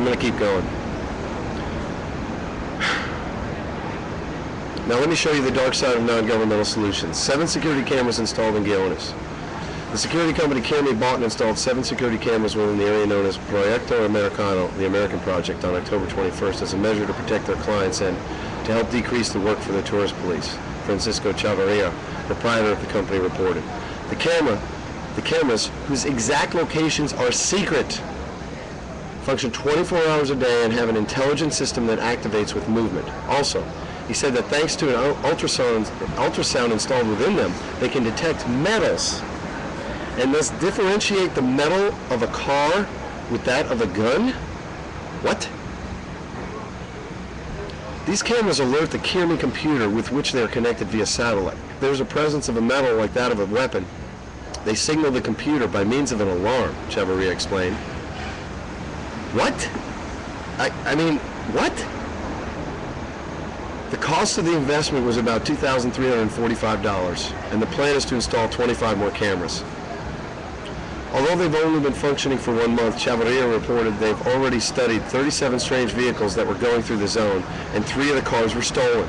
I'm going to keep going. Now let me show you the dark side of non-governmental solutions. 7 security cameras installed in Guiones. The security company Kirmi bought and installed 7 security cameras within the area known as Proyecto Americano, the American project, on October 21st as a measure to protect their clients and to help decrease the work for the tourist police. Francisco Chavarria, proprietor of the company, reported. The cameras, whose exact locations are secret, function 24 hours a day and have an intelligent system that activates with movement. Also, he said that thanks to an ultrasound installed within them, they can detect metals and thus differentiate the metal of a car with that of a gun? What? These cameras alert the Kirmi computer with which they are connected via satellite. If there's a presence of a metal like that of a weapon, they signal the computer by means of an alarm, Chavarria explained. What? I mean, what? The cost of the investment was about $2,345, and the plan is to install 25 more cameras. Although they've only been functioning for 1 month, Chavarria reported they've already studied 37 strange vehicles that were going through the zone, and 3 of the cars were stolen.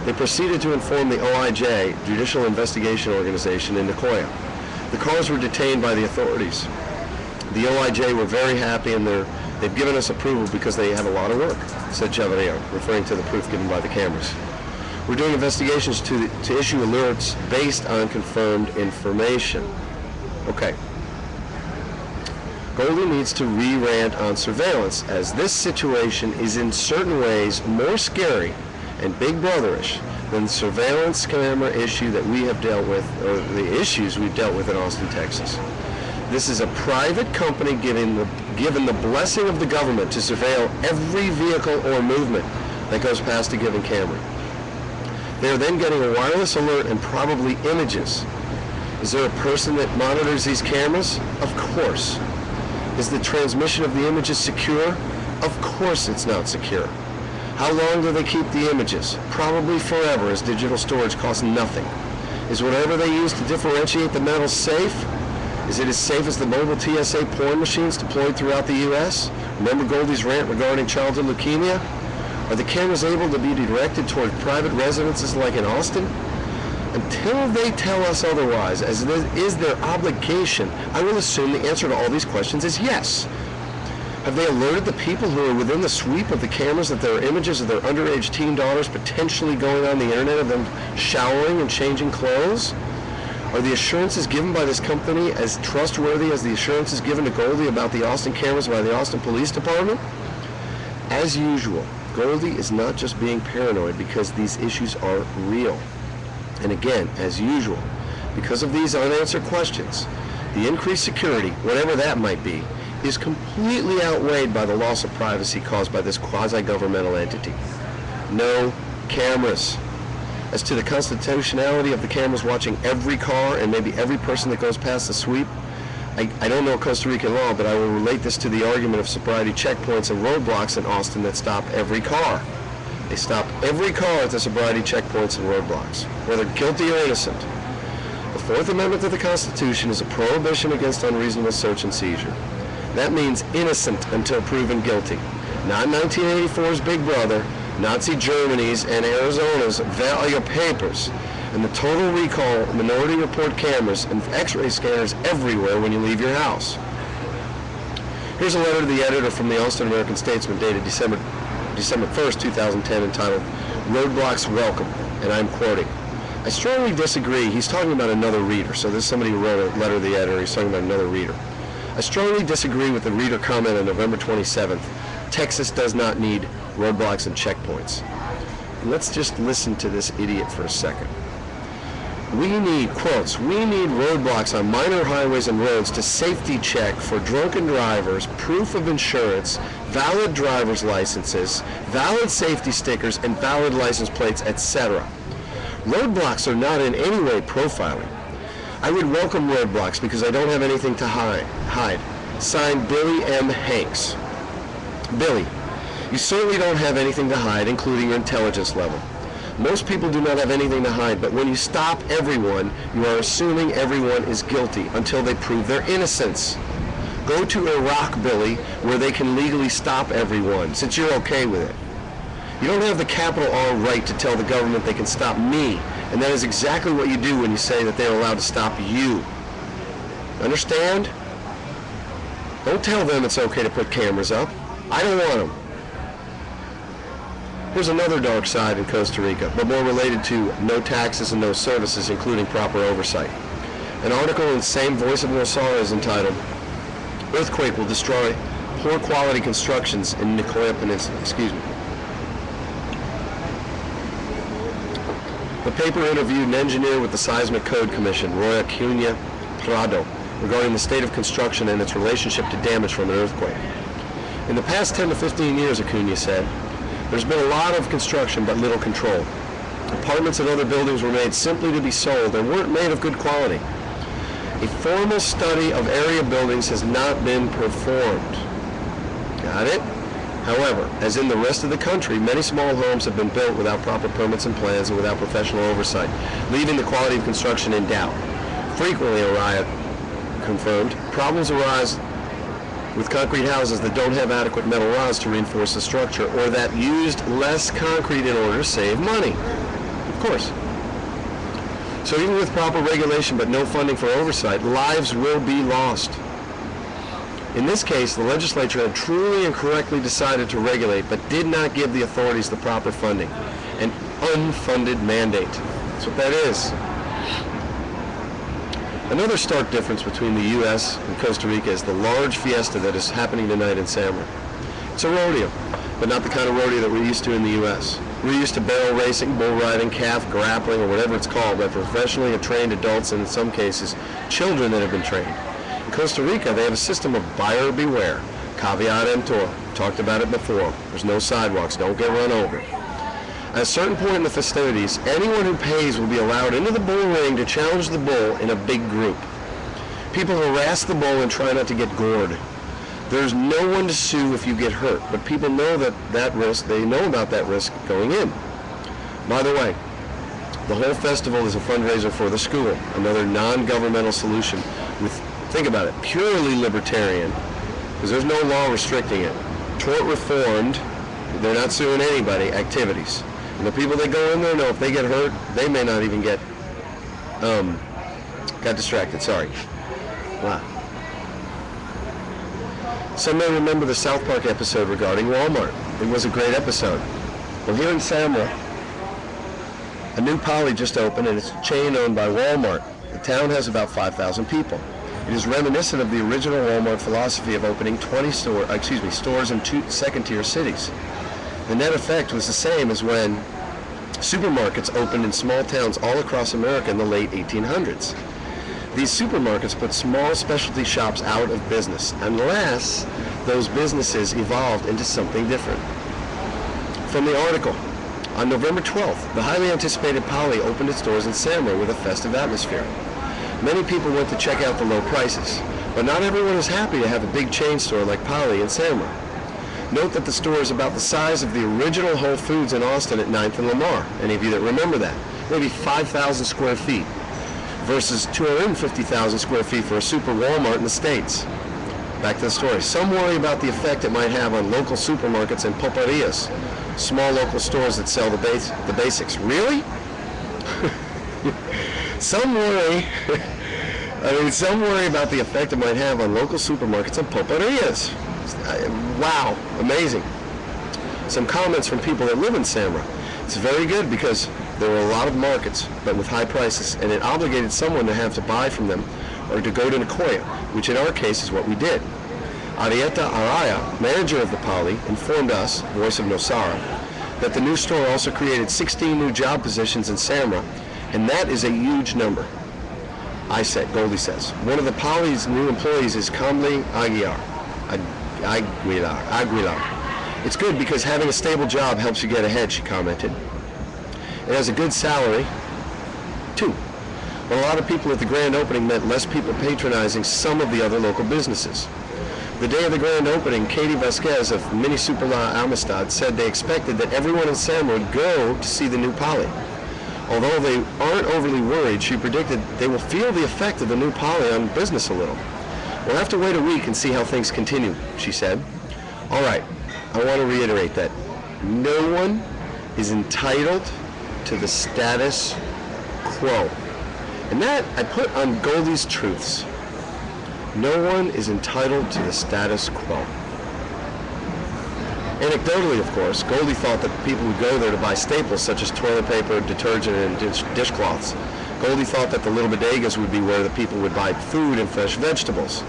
They proceeded to inform the OIJ, Judicial Investigation Organization, in Nicoya. The cars were detained by the authorities. The OIJ were very happy, and they've given us approval because they have a lot of work, said Chavarria, referring to the proof given by the cameras. We're doing investigations to issue alerts based on confirmed information. Okay. Goldie needs to re-rant on surveillance, as this situation is in certain ways more scary and big brotherish than the surveillance camera issue that we have dealt with, or the issues we've dealt with in Austin, Texas. This is a private company given the blessing of the government to surveil every vehicle or movement that goes past a given camera. They are then getting a wireless alert and probably images. Is there a person that monitors these cameras? Of course. Is the transmission of the images secure? Of course it's not secure. How long do they keep the images? Probably forever, as digital storage costs nothing. Is whatever they use to differentiate the metals safe? Is it as safe as the mobile TSA porn machines deployed throughout the U.S.? Remember Goldie's rant regarding childhood leukemia? Are the cameras able to be directed toward private residences like in Austin? Until they tell us otherwise, as it is their obligation, I will assume the answer to all these questions is yes. Have they alerted the people who are within the sweep of the cameras that there are images of their underage teen daughters potentially going on the internet of them showering and changing clothes? Are the assurances given by this company as trustworthy as the assurances given to Goldie about the Austin cameras by the Austin Police Department? As usual, Goldie is not just being paranoid because these issues are real. And again, as usual, because of these unanswered questions, the increased security, whatever that might be, is completely outweighed by the loss of privacy caused by this quasi-governmental entity. No cameras. As to the constitutionality of the cameras watching every car and maybe every person that goes past the sweep, I don't know Costa Rican law, but I will relate this to the argument of sobriety checkpoints and roadblocks in Austin that stop every car. They stop every car at the sobriety checkpoints and roadblocks, whether guilty or innocent. The Fourth Amendment to the Constitution is a prohibition against unreasonable search and seizure. That means innocent until proven guilty. Not 1984's Big Brother, Nazi Germany's and Arizona's value papers, and the total recall Minority Report cameras and X-ray scanners everywhere when you leave your house. Here's a letter to the editor from the Austin American Statesman dated December 1st, 2010, entitled Roadblocks Welcome, and I'm quoting. I strongly disagree. He's talking about another reader, so this is somebody who wrote a letter to the editor. He's talking about another reader. I strongly disagree with the reader comment on November 27th. Texas does not need roadblocks and checkpoints. Let's just listen to this idiot for a second. We need, quotes, we need roadblocks on minor highways and roads to safety check for drunken drivers, proof of insurance, valid driver's licenses, valid safety stickers, and valid license plates, etc. Roadblocks are not in any way profiling. I would welcome roadblocks because I don't have anything to hide. Signed, Billy M. Hanks. Billy, you certainly don't have anything to hide, including your intelligence level. Most people do not have anything to hide, but when you stop everyone, you are assuming everyone is guilty until they prove their innocence. Go to Iraq, Billy, where they can legally stop everyone, since you're okay with it. You don't have the capital R right to tell the government they can stop me, and that is exactly what you do when you say that they're allowed to stop you. Understand? Don't tell them it's okay to put cameras up. I don't want them. Here's another dark side in Costa Rica, but more related to no taxes and no services, including proper oversight. An article in the same Voice of Nosara is entitled, "Earthquake Will Destroy Poor Quality Constructions in Nicoya Peninsula." The paper interviewed an engineer with the Seismic Code Commission, Roy Acuna Prado, regarding the state of construction and its relationship to damage from an earthquake. In the past 10 to 15 years, Acuna said, there's been a lot of construction but little control. Apartments and other buildings were made simply to be sold and weren't made of good quality. A formal study of area buildings has not been performed. Got it? However, as in the rest of the country, many small homes have been built without proper permits and plans and without professional oversight, leaving the quality of construction in doubt. Frequently, Araya confirmed, problems arise with concrete houses that don't have adequate metal rods to reinforce the structure or that used less concrete in order to save money. Of course. So even with proper regulation but no funding for oversight, lives will be lost. In this case, the legislature had truly and correctly decided to regulate but did not give the authorities the proper funding. An unfunded mandate. That's what that is. Another stark difference between the U.S. and Costa Rica is the large fiesta that is happening tonight in Samra. It's a rodeo, but not the kind of rodeo that we're used to in the U.S. We're used to barrel racing, bull riding, calf grappling, or whatever it's called by professionally trained adults and in some cases, children that have been trained. In Costa Rica, they have a system of buyer beware, caveat emptor. Talked about it before. There's no sidewalks, don't get run over. At a certain point in the festivities, anyone who pays will be allowed into the bull ring to challenge the bull in a big group. People harass the bull and try not to get gored. There's no one to sue if you get hurt, but people know that risk, they know about that risk going in. By the way, the whole festival is a fundraiser for the school, another non-governmental solution with, think about it, purely libertarian, because there's no law restricting it. Tort reformed, they're not suing anybody, activities. And the people that go in there know if they get hurt, they may not even get, got distracted, sorry. Wow. Some may remember the South Park episode regarding Walmart. It was a great episode. Well, here in Samra, a new poly just opened, and it's a chain owned by Walmart. The town has about 5,000 people. It is reminiscent of the original Walmart philosophy of opening 20 stores in second-tier cities. The net effect was the same as when supermarkets opened in small towns all across America in the late 1800s. These supermarkets put small specialty shops out of business unless those businesses evolved into something different. From the article, on November 12th, the highly anticipated Poly opened its doors in Samra with a festive atmosphere. Many people went to check out the low prices, but not everyone is happy to have a big chain store like Poly in Samra. Note that the store is about the size of the original Whole Foods in Austin at 9th and Lamar. Any of you that remember that? Maybe 5,000 square feet versus 250,000 square feet for a super Walmart in the States. Back to the story. Some worry about the effect it might have on local supermarkets and pulperias, small local stores that sell the basics. Really? Some worry about the effect it might have on local supermarkets and pulperias. Wow, amazing. Some comments from people that live in Samra. It's very good because there were a lot of markets, but with high prices, and it obligated someone to have to buy from them or to go to Nicoya, which in our case is what we did. Arieta Araya, manager of the Poly, informed us, Voice of Nosara, that the new store also created 16 new job positions in Samra, and that is a huge number. Goldie says. One of the Poly's new employees is Kamli Aguilar. It's good because having a stable job helps you get ahead, she commented. It has a good salary, too. But a lot of people at the grand opening meant less people patronizing some of the other local businesses. The day of the grand opening, Katie Vasquez of Mini Super La Amistad said they expected that everyone in Samra would go to see the new Poly. Although they aren't overly worried, she predicted they will feel the effect of the new Poly on business a little. We'll have to wait a week and see how things continue, she said. All right, I want to reiterate that no one is entitled to the status quo. And that I put on Goldie's Truths. No one is entitled to the status quo. Anecdotally, of course, Goldie thought that people would go there to buy staples such as toilet paper, detergent, and dishcloths. Goldie thought that the little bodegas would be where the people would buy food and fresh vegetables.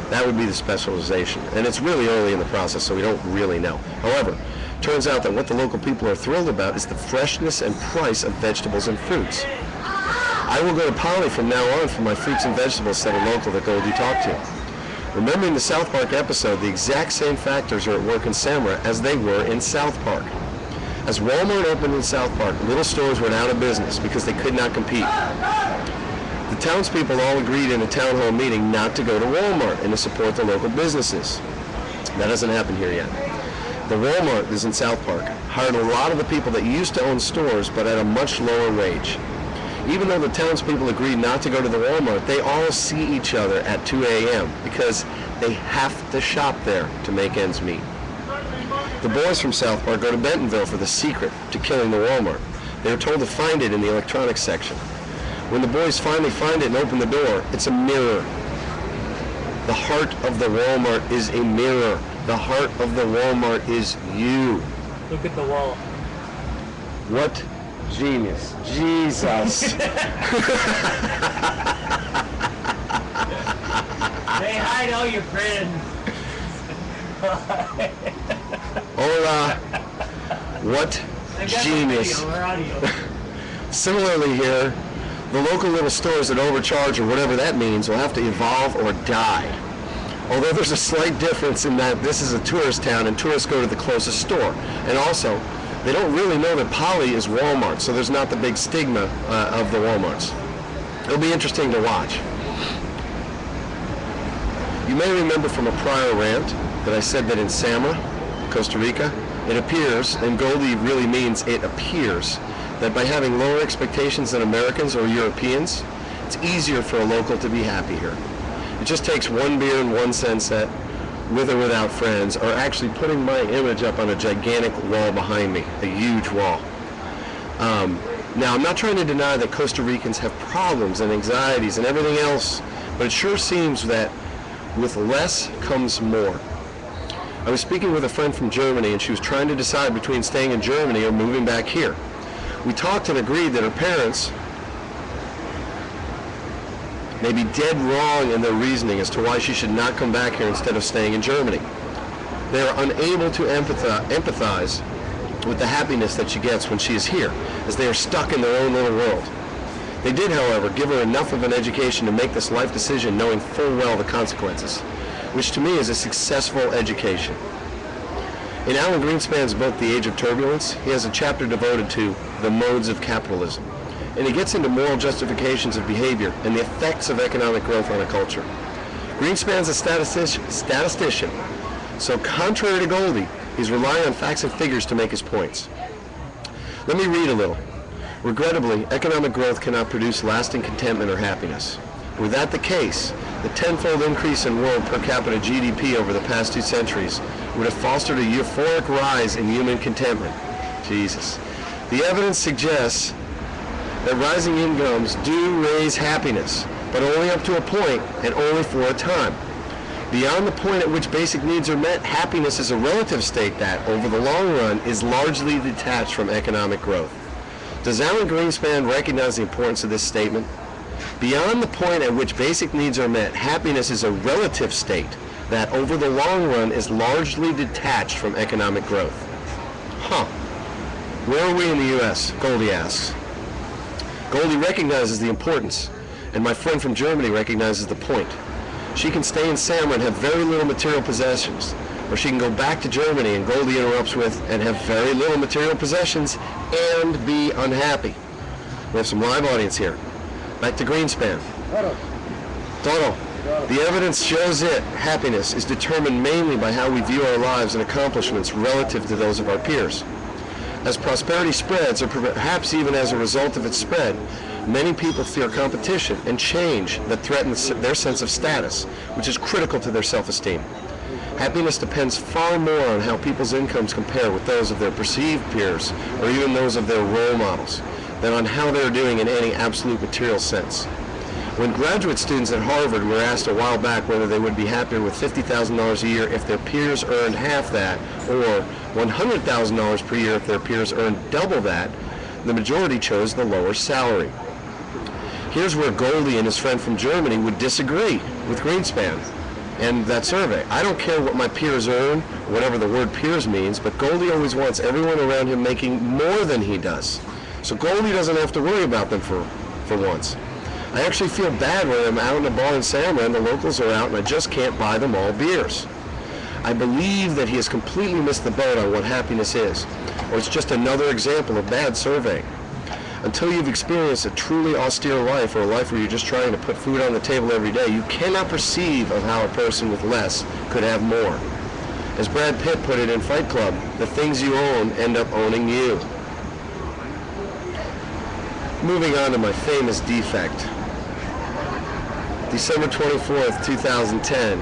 That would be the specialization. And it's really early in the process, so we don't really know. However, turns out that what the local people are thrilled about is the freshness and price of vegetables and fruits. I will go to Polly from now on for my fruits and vegetables that are local that Goldie talked to. Remembering the South Park episode, the exact same factors are at work in Samara as they were in South Park. As Walmart opened in South Park, little stores went out of business because they could not compete. The townspeople all agreed in a town hall meeting not to go to Walmart and to support the local businesses. That hasn't happened here yet. The Walmart is in South Park hired a lot of the people that used to own stores but at a much lower wage. Even though the townspeople agreed not to go to the Walmart, they all see each other at 2 a.m. because they have to shop there to make ends meet. The boys from South Park go to Bentonville for the secret to killing the Walmart. They are told to find it in the electronics section. When the boys finally find it and open the door, it's a mirror. The heart of the Walmart is a mirror. The heart of the Walmart is you. Look at the wall. What genius. Jesus. Say hi to all your friends. Hola. What genius. Similarly here, the local little stores that overcharge or whatever that means will have to evolve or die. Although there's a slight difference in that this is a tourist town and tourists go to the closest store. And also, they don't really know that Polly is Walmart, so there's not the big stigma of the Walmarts. It'll be interesting to watch. You may remember from a prior rant that I said that in Samara, Costa Rica, it appears, and Goldie really means it appears, that by having lower expectations than Americans or Europeans, it's easier for a local to be happy here. It just takes one beer and one sunset, with or without friends, or actually putting my image up on a gigantic wall behind me, a huge wall. Now, I'm not trying to deny that Costa Ricans have problems and anxieties and everything else, but it sure seems that with less comes more. I was speaking with a friend from Germany, and she was trying to decide between staying in Germany or moving back here. We talked and agreed that her parents may be dead wrong in their reasoning as to why she should not come back here instead of staying in Germany. They are unable to empathize with the happiness that she gets when she is here, as they are stuck in their own little world. They did, however, give her enough of an education to make this life decision knowing full well the consequences, which to me is a successful education. In Alan Greenspan's book, The Age of Turbulence, he has a chapter devoted to the modes of capitalism, and he gets into moral justifications of behavior and the effects of economic growth on a culture. Greenspan's a statistician, so contrary to Goldie, he's relying on facts and figures to make his points. Let me read a little. Regrettably, economic growth cannot produce lasting contentment or happiness. Were that the case, the tenfold increase in world per capita GDP over the past 2 centuries would have fostered a euphoric rise in human contentment. Jesus. The evidence suggests that rising incomes do raise happiness, but only up to a point and only for a time. Beyond the point at which basic needs are met, happiness is a relative state that, over the long run, is largely detached from economic growth. Does Alan Greenspan recognize the importance of this statement? Beyond the point at which basic needs are met, happiness is a relative state that, over the long run, is largely detached from economic growth. Huh. Where are we in the U.S.? Goldie asks. Goldie recognizes the importance, and my friend from Germany recognizes the point. She can stay in Samara and have very little material possessions, or she can go back to Germany, and Goldie interrupts with, and have very little material possessions and be unhappy. We have some live audience here. Back to Greenspan. Toto. The evidence shows it, happiness, is determined mainly by how we view our lives and accomplishments relative to those of our peers. As prosperity spreads, or perhaps even as a result of its spread, Many people fear competition and change that threatens their sense of status, which is critical to their self-esteem. Happiness depends far more on how people's incomes compare with those of their perceived peers or even those of their role models than on how they're doing in any absolute material sense. When graduate students at Harvard were asked a while back whether they would be happier with $50,000 a year if their peers earned half that, or $100,000 per year if their peers earned double that, the majority chose the lower salary. Here's where Goldie and his friend from Germany would disagree with Greenspan and that survey. I don't care what my peers earn, whatever the word peers means, but Goldie always wants everyone around him making more than he does. So Goldie doesn't have to worry about them for once. I actually feel bad when I'm out in a bar in Salmon and the locals are out and I just can't buy them all beers. I believe that he has completely missed the boat on what happiness is, or it's just another example of bad surveying. Until you've experienced a truly austere life, or a life where you're just trying to put food on the table every day, you cannot perceive of how a person with less could have more. As Brad Pitt put it in Fight Club, the things you own end up owning you. Moving on to my famous defect. December 24th, 2010,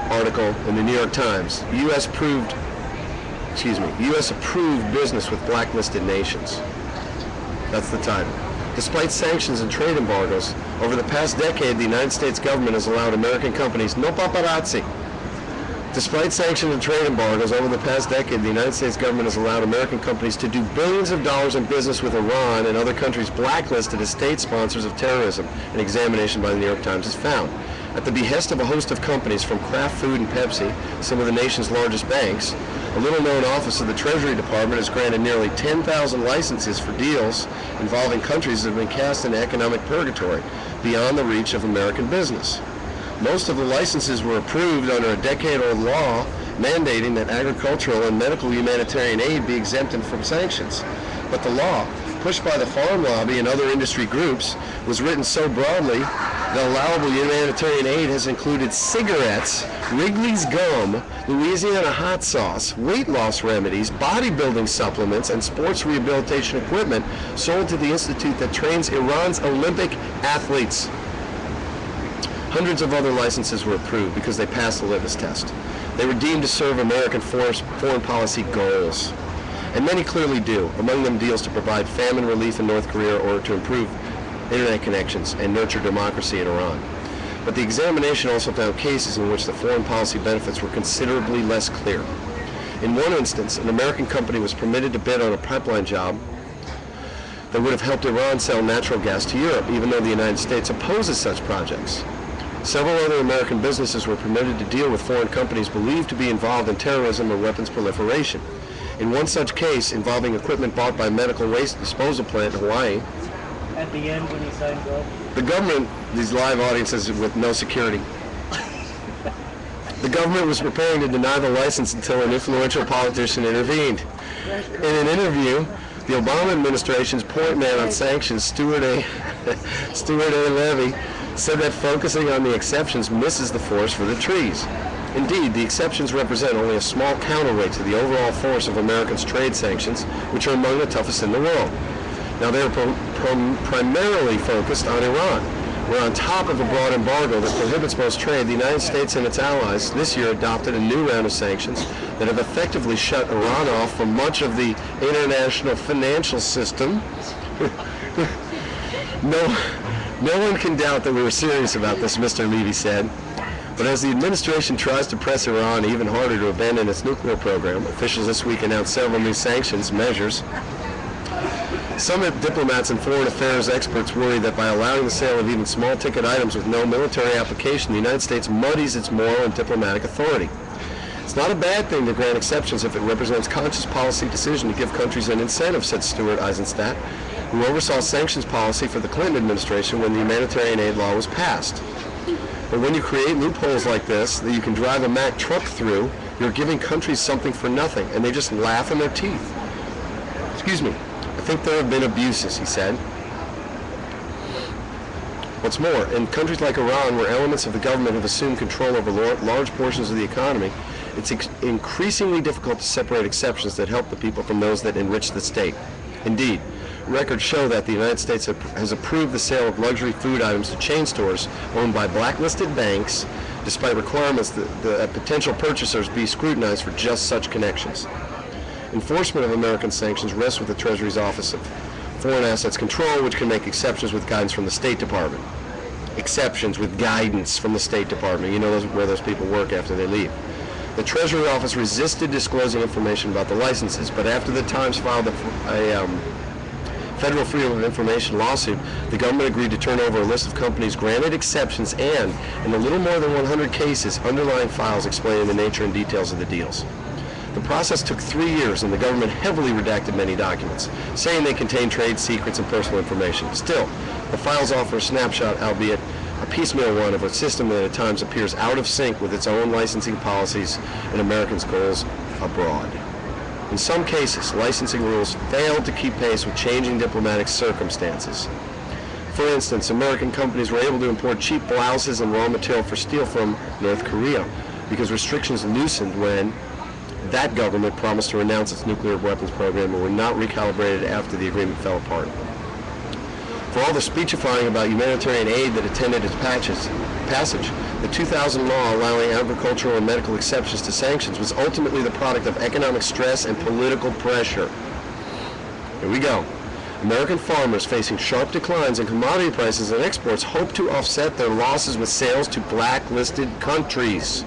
article in the New York Times. U.S. approved business with blacklisted nations. That's the title. Despite sanctions and trade embargoes, over the past decade, the United States government has allowed American companies, no paparazzi. Despite sanctions and trade embargoes, over the past decade, the United States government has allowed American companies to do billions of dollars in business with Iran and other countries blacklisted as state sponsors of terrorism, an examination by the New York Times has found. At the behest of a host of companies, from Kraft Food and Pepsi, some of the nation's largest banks, a little-known office of the Treasury Department has granted nearly 10,000 licenses for deals involving countries that have been cast into economic purgatory beyond the reach of American business. Most of the licenses were approved under a decade-old law mandating that agricultural and medical humanitarian aid be exempted from sanctions. But the law, pushed by the farm lobby and other industry groups, was written so broadly that allowable humanitarian aid has included cigarettes, Wrigley's gum, Louisiana hot sauce, weight loss remedies, bodybuilding supplements, and sports rehabilitation equipment sold to the institute that trains Iran's Olympic athletes. Hundreds of other licenses were approved because they passed the litmus test. They were deemed to serve American foreign policy goals. And many clearly do, among them deals to provide famine relief in North Korea or to improve internet connections and nurture democracy in Iran. But the examination also found cases in which the foreign policy benefits were considerably less clear. In one instance, an American company was permitted to bid on a pipeline job that would have helped Iran sell natural gas to Europe, even though the United States opposes such projects. Several other American businesses were permitted to deal with foreign companies believed to be involved in terrorism or weapons proliferation. In one such case, involving equipment bought by a medical waste disposal plant in Hawaii, At the end when he signs off. the government, these live audiences with no security, the government was preparing to deny the license until an influential politician intervened. In an interview, the Obama administration's point man on sanctions, Stuart A. Levy, said that focusing on the exceptions misses the forest for the trees. Indeed, the exceptions represent only a small counterweight to the overall force of Americans' trade sanctions, which are among the toughest in the world. Now, they are primarily focused on Iran, where on top of a broad embargo that prohibits most trade, the United States and its allies this year adopted a new round of sanctions that have effectively shut Iran off from much of the international financial system. No one can doubt that we were serious about this, Mr. Levy said. But as the administration tries to press Iran even harder to abandon its nuclear program, officials this week announced several new sanctions measures. Some diplomats and foreign affairs experts worry that by allowing the sale of even small-ticket items with no military application, the United States muddies its moral and diplomatic authority. It's not a bad thing to grant exceptions if it represents conscious policy decision to give countries an incentive, said Stuart Eisenstadt, who oversaw sanctions policy for the Clinton administration when the humanitarian aid law was passed. But when you create loopholes like this that you can drive a Mack truck through, you're giving countries something for nothing, and they just laugh in their teeth. Excuse me. I think there have been abuses, he said. What's more, in countries like Iran, where elements of the government have assumed control over large portions of the economy, it's increasingly difficult to separate exceptions that help the people from those that enrich the state. Indeed, records show that the United States has approved the sale of luxury food items to chain stores owned by blacklisted banks, despite requirements that potential purchasers be scrutinized for just such connections. Enforcement of American sanctions rests with the Treasury's Office of Foreign Assets Control, which can make exceptions with guidance from the State Department. Exceptions with guidance from the State Department. You know where those people work after they leave. The Treasury Office resisted disclosing information about the licenses, but after the Times filed a Federal Freedom of Information lawsuit, the government agreed to turn over a list of companies granted exceptions and, in a little more than 100 cases, underlying files explaining the nature and details of the deals. The process took 3 years, and the government heavily redacted many documents, saying they contained trade secrets and personal information. Still, the files offer a snapshot, albeit a piecemeal one, of a system that at times appears out of sync with its own licensing policies and Americans' goals abroad. In some cases, licensing rules failed to keep pace with changing diplomatic circumstances. For instance, American companies were able to import cheap blouses and raw material for steel from North Korea because restrictions loosened when that government promised to renounce its nuclear weapons program and were not recalibrated after the agreement fell apart. For all the speechifying about humanitarian aid that attended its passage, the 2000 law allowing agricultural and medical exceptions to sanctions was ultimately the product of economic stress and political pressure. Here we go. American farmers facing sharp declines in commodity prices and exports hope to offset their losses with sales to blacklisted countries.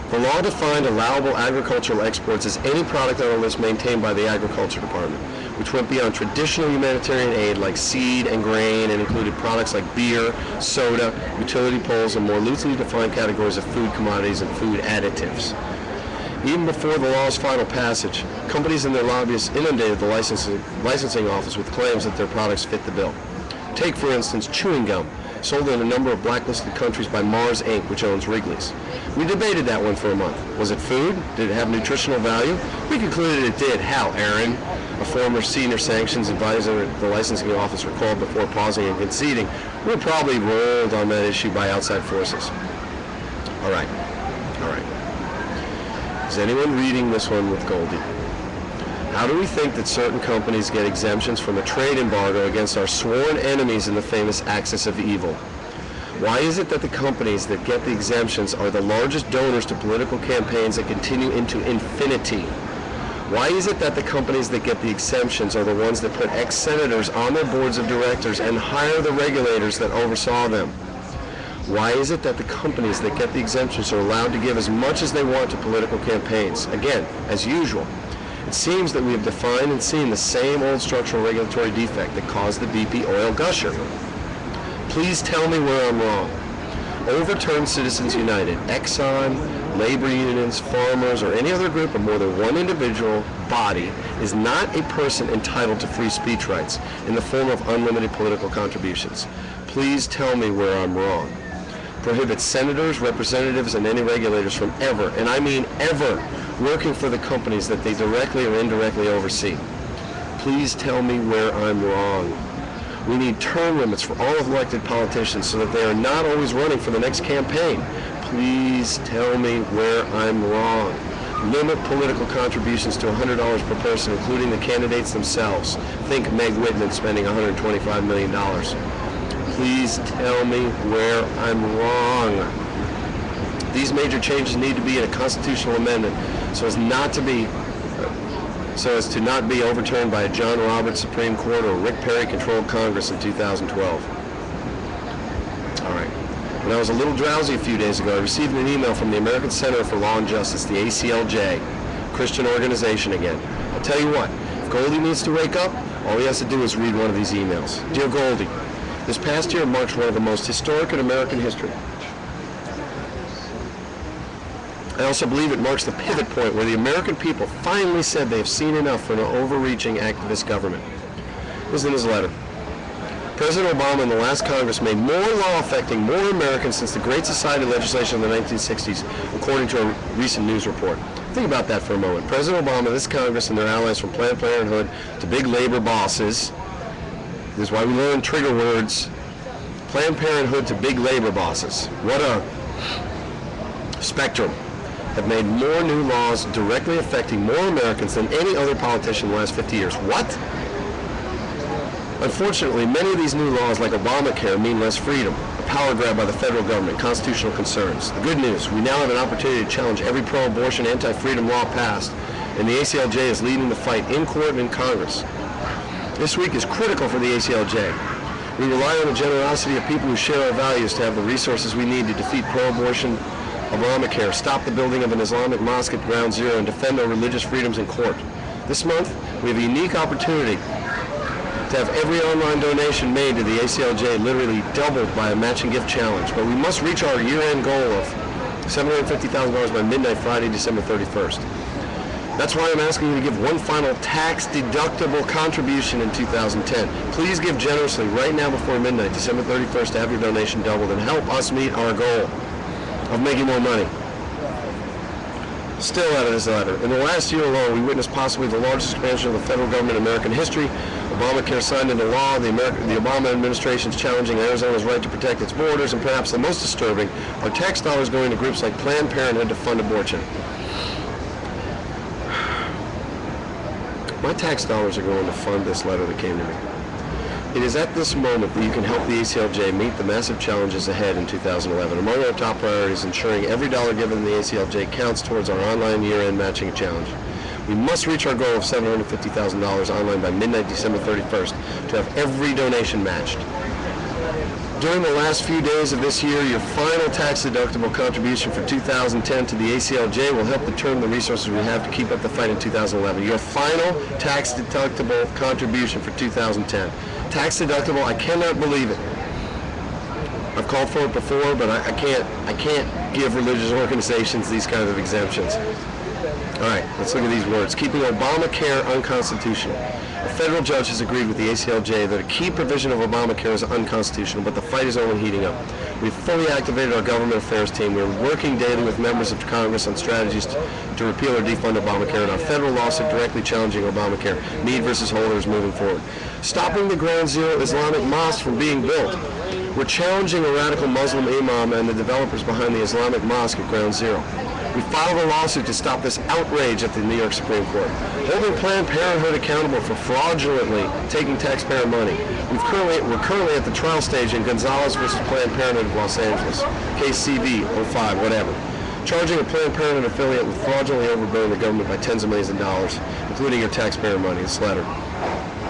The law defined allowable agricultural exports as any product on a list maintained by the Agriculture Department, which went beyond traditional humanitarian aid like seed and grain and included products like beer, soda, utility poles, and more loosely defined categories of food commodities and food additives. Even before the law's final passage, companies and their lobbyists inundated the licensing office with claims that their products fit the bill. Take, for instance, chewing gum, sold in a number of blacklisted countries by Mars Inc., which owns Wrigley's. We debated that one for a month. Was it food? Did it have nutritional value? We concluded it did. How, Aaron, a former senior sanctions advisor at the licensing office, recalled before pausing and conceding, we were probably rolled on that issue by outside forces. All right. Is anyone reading this one with Goldie? How do we think that certain companies get exemptions from a trade embargo against our sworn enemies in the famous axis of evil? Why is it that the companies that get the exemptions are the largest donors to political campaigns that continue into infinity? Why is it that the companies that get the exemptions are the ones that put ex-senators on their boards of directors and hire the regulators that oversaw them? Why is it that the companies that get the exemptions are allowed to give as much as they want to political campaigns? Again, as usual, it seems that we have defined and seen the same old structural regulatory defect that caused the BP oil gusher. Please tell me where I'm wrong. Overturn Citizens United, Exxon, labor unions, farmers, or any other group of more than one individual body is not a person entitled to free speech rights in the form of unlimited political contributions. Please tell me where I'm wrong. Prohibits senators, representatives, and any regulators from ever, and I mean ever, working for the companies that they directly or indirectly oversee. Please tell me where I'm wrong. We need term limits for all elected politicians so that they are not always running for the next campaign. Please tell me where I'm wrong. Limit political contributions to $100 per person, including the candidates themselves. Think Meg Whitman spending $125 million. Please tell me where I'm wrong. These major changes need to be in a constitutional amendment so as to not be overturned by a John Roberts Supreme Court or Rick Perry controlled Congress in 2012. All right. When I was a little drowsy a few days ago, I received an email from the American Center for Law and Justice, the ACLJ, Christian organization again. I'll tell you what, if Goldie needs to wake up, all he has to do is read one of these emails. Dear Goldie, this past year marks one of the most historic in American history. I also believe it marks the pivot point where the American people finally said they have seen enough from an overreaching activist government. This is in his letter. President Obama and the last Congress made more law affecting more Americans since the Great Society legislation in the 1960s, according to a recent news report. Think about that for a moment. President Obama, this Congress, and their allies from Planned Parenthood to big labor bosses. This is why we learn trigger words. Planned Parenthood to big labor bosses. What a spectrum. have made more new laws directly affecting more Americans than any other politician in the last 50 years. What? Unfortunately, many of these new laws, like Obamacare, mean less freedom, a power grab by the federal government, constitutional concerns. The good news, we now have an opportunity to challenge every pro-abortion, anti-freedom law passed, and the ACLJ is leading the fight in court and in Congress. This week is critical for the ACLJ. We rely on the generosity of people who share our values to have the resources we need to defeat pro-abortion, Obamacare, stop the building of an Islamic mosque at Ground Zero, and defend our religious freedoms in court. This month, we have a unique opportunity to have every online donation made to the ACLJ literally doubled by a matching gift challenge. But we must reach our year-end goal of $750,000 by midnight Friday, December 31st. That's why I'm asking you to give one final tax-deductible contribution in 2010. Please give generously right now before midnight, December 31st, to have your donation doubled and help us meet our goal of making more money. Still out of this letter. In the last year alone, we witnessed possibly the largest expansion of the federal government in American history. Obamacare signed into law, the Obama administration is challenging Arizona's right to protect its borders, and perhaps the most disturbing are tax dollars going to groups like Planned Parenthood to fund abortion. My tax dollars are going to fund this letter that came to me. It is at this moment that you can help the ACLJ meet the massive challenges ahead in 2011. Among our top priorities, ensuring every dollar given in the ACLJ counts towards our online year-end matching challenge. We must reach our goal of $750,000 online by midnight, December 31st, to have every donation matched. During the last few days of this year, your final tax-deductible contribution for 2010 to the ACLJ will help determine the resources we have to keep up the fight in 2011. Your final tax-deductible contribution for 2010. Tax-deductible, I cannot believe it. I've called for it before, but I can't give religious organizations these kinds of exemptions. All right, let's look at these words. Keeping Obamacare unconstitutional. A federal judge has agreed with the ACLJ that a key provision of Obamacare is unconstitutional, but the fight is only heating up. We've fully activated our government affairs team. We're working daily with members of Congress on strategies to repeal or defund Obamacare, and our federal lawsuit directly challenging Obamacare, Meade versus Holder, is moving forward. Stopping the Ground Zero Islamic Mosque from being built. We're challenging a radical Muslim imam and the developers behind the Islamic Mosque at Ground Zero. We filed a lawsuit to stop this outrage at the New York Supreme Court. Holding Planned Parenthood accountable for fraudulently taking taxpayer money. We're currently at the trial stage in Gonzalez versus Planned Parenthood of Los Angeles, case CV 05, whatever. Charging a Planned Parenthood affiliate with fraudulently overbilling the government by tens of millions of dollars, including your taxpayer money. This letter.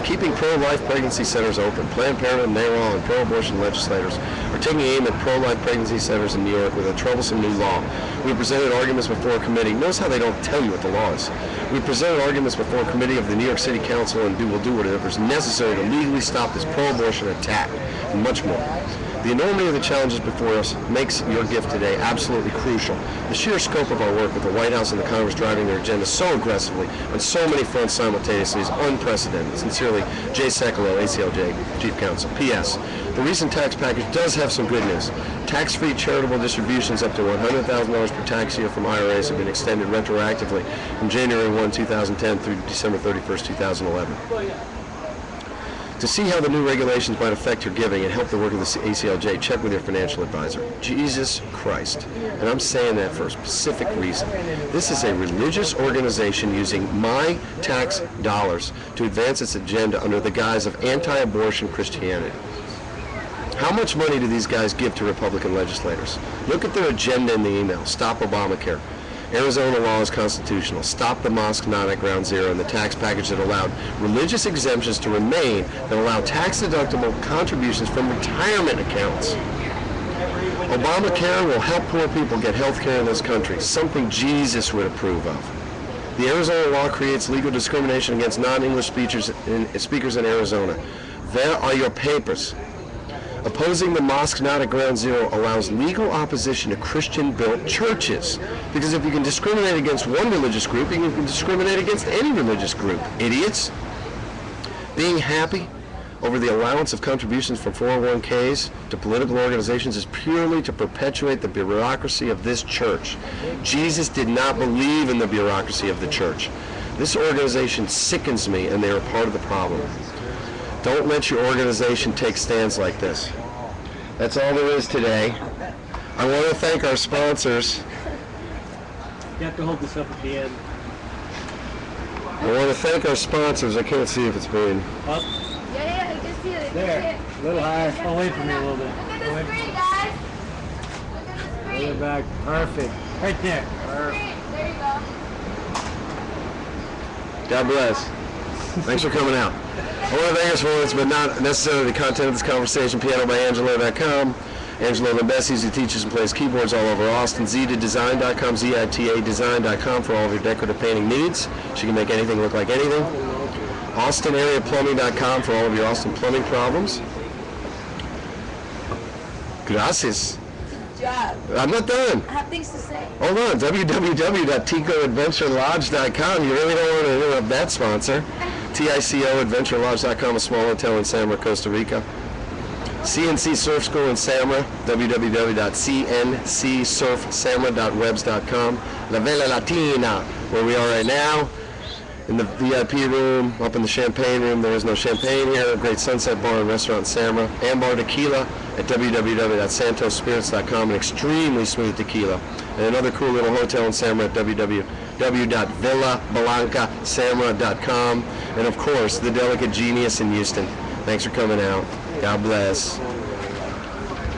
Keeping pro-life pregnancy centers open. Planned Parenthood, NARAL, and pro-abortion legislators are taking aim at pro-life pregnancy centers in New York with a troublesome new law. We presented arguments before a committee. Notice how they don't tell you what the law is. We presented arguments before a committee of the New York City Council and will do whatever is necessary to legally stop this pro-abortion attack, and much more. The enormity of the challenges before us makes your gift today absolutely crucial. The sheer scope of our work with the White House and the Congress driving their agenda so aggressively on so many fronts simultaneously is unprecedented. Sincerely, Jay Sekulow, ACLJ, Chief Counsel. P.S. The recent tax package does have some good news. Tax-free charitable distributions up to $100,000 per tax year from IRAs have been extended retroactively from January 1, 2010 through December 31st, 2011. To see how the new regulations might affect your giving and help the work of the ACLJ, check with your financial advisor. Jesus Christ. And I'm saying that for a specific reason. This is a religious organization using my tax dollars to advance its agenda under the guise of anti-abortion Christianity. How much money do these guys give to Republican legislators? Look at their agenda in the email. Stop Obamacare. Arizona law is constitutional. Stop the mosque not at Ground Zero, and the tax package that allowed religious exemptions to remain that allow tax-deductible contributions from retirement accounts. Obamacare will help poor people get health care in this country, something Jesus would approve of. The Arizona law creates legal discrimination against non-English speakers in Arizona. There are your papers. Opposing the mosque not at Ground Zero allows legal opposition to Christian-built churches. Because if you can discriminate against one religious group, you can discriminate against any religious group. Idiots. Being happy over the allowance of contributions from 401ks to political organizations is purely to perpetuate the bureaucracy of this church. Jesus did not believe in the bureaucracy of the church. This organization sickens me, and they are part of the problem. Don't let your organization take stands like this. That's all there is today. I want to thank our sponsors. You have to hold this up at the end. I want to thank our sponsors. I can't see if it's being. Up. Yeah, you can see it. There. A little higher. Oh, wait for me a little bit. Look at Away the from screen, me. guys. Look at the Other screen. back. Perfect. Right there. Perfect. Screen. There you go. God bless. Thanks for coming out. I want to thank us for this, but not necessarily the content of this conversation. PianoByAngelo.com. Angelo Lambesi's, who teaches and plays keyboards all over Austin. ZitaDesign.com, ZITA Design.com for all of your decorative painting needs. She can make anything look like anything. AustinAreaPlumbing.com for all of your Austin plumbing problems. Gracias. Good job. I'm not done. I have things to say. Hold on, www.ticoadventurelodge.com. You really don't want to interrupt that sponsor. TICOadventurelodge.com, a small hotel in Samara, Costa Rica. CNC Surf School in Samara, www.cncsurfsamara.webs.com. La Vela Latina, where we are right now, in the VIP room, up in the champagne room. There is no champagne here. A great Sunset Bar and Restaurant in Samara. Ambar Tequila at www.santosspirits.com, an extremely smooth tequila. And another cool little hotel in Samara at www.villablancasamara.com. And of course, the Delicate Genius in Houston. Thanks for coming out. God bless.